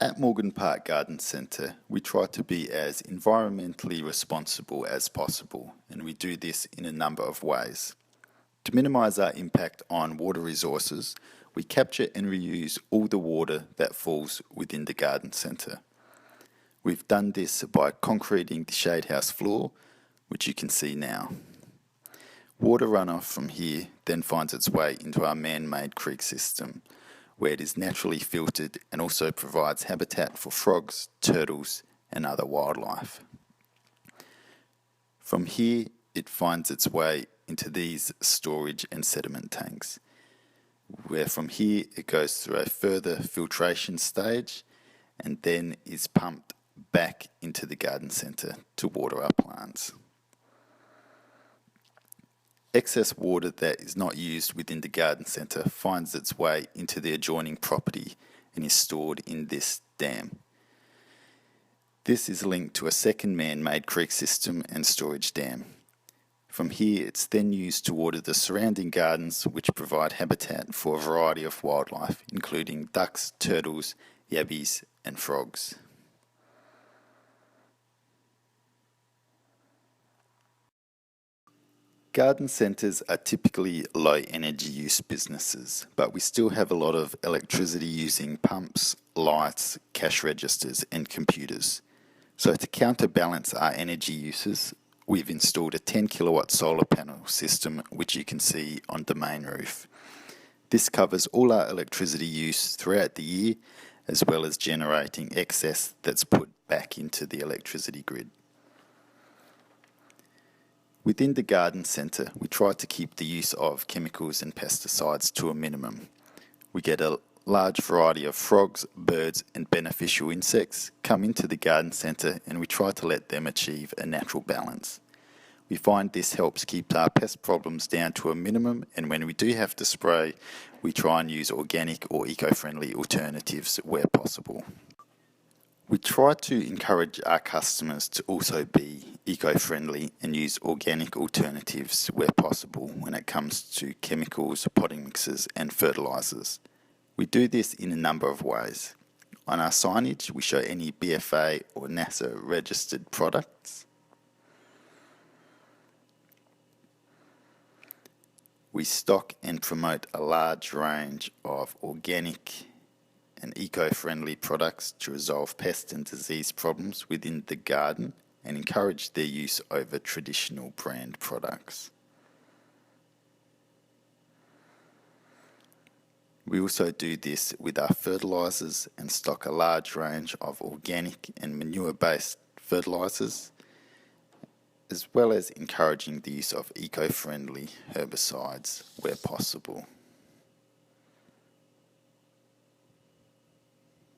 At Morgan Park Garden Centre, we try to be as environmentally responsible as possible, and we do this in a number of ways. To minimise our impact on water resources, we capture and reuse all the water that falls within the garden centre. We've done this by concreting the shade house floor, which you can see now. Water runoff from here then finds its way into our man-made creek system, where it is naturally filtered and also provides habitat for frogs, turtles, and other wildlife. From here, it finds its way into these storage and sediment tanks, where from here it goes through a further filtration stage and then is pumped back into the garden centre to water our plants. Excess water that is not used within the garden centre finds its way into the adjoining property and is stored in this dam. This is linked to a second man-made creek system and storage dam. From here, it's then used to water the surrounding gardens, which provide habitat for a variety of wildlife, including ducks, turtles, yabbies, and frogs. Garden centres are typically low energy use businesses, but we still have a lot of electricity using pumps, lights, cash registers and computers. So to counterbalance our energy uses, we've installed a 10 kilowatt solar panel system, which you can see on the main roof. This covers all our electricity use throughout the year, as well as generating excess that's put back into the electricity grid. Within the garden centre, we try to keep the use of chemicals and pesticides to a minimum. We get a large variety of frogs, birds and beneficial insects come into the garden centre, and we try to let them achieve a natural balance. We find this helps keep our pest problems down to a minimum, and when we do have to spray, we try and use organic or eco-friendly alternatives where possible. We try to encourage our customers to also be eco-friendly and use organic alternatives where possible when it comes to chemicals, potting mixes and fertilisers. We do this in a number of ways. On our signage, we show any BFA or NASA registered products. We stock and promote a large range of organic and eco-friendly products to resolve pest and disease problems within the garden and encourage their use over traditional brand products. We also do this with our fertilisers and stock a large range of organic and manure-based fertilisers, as well as encouraging the use of eco-friendly herbicides where possible.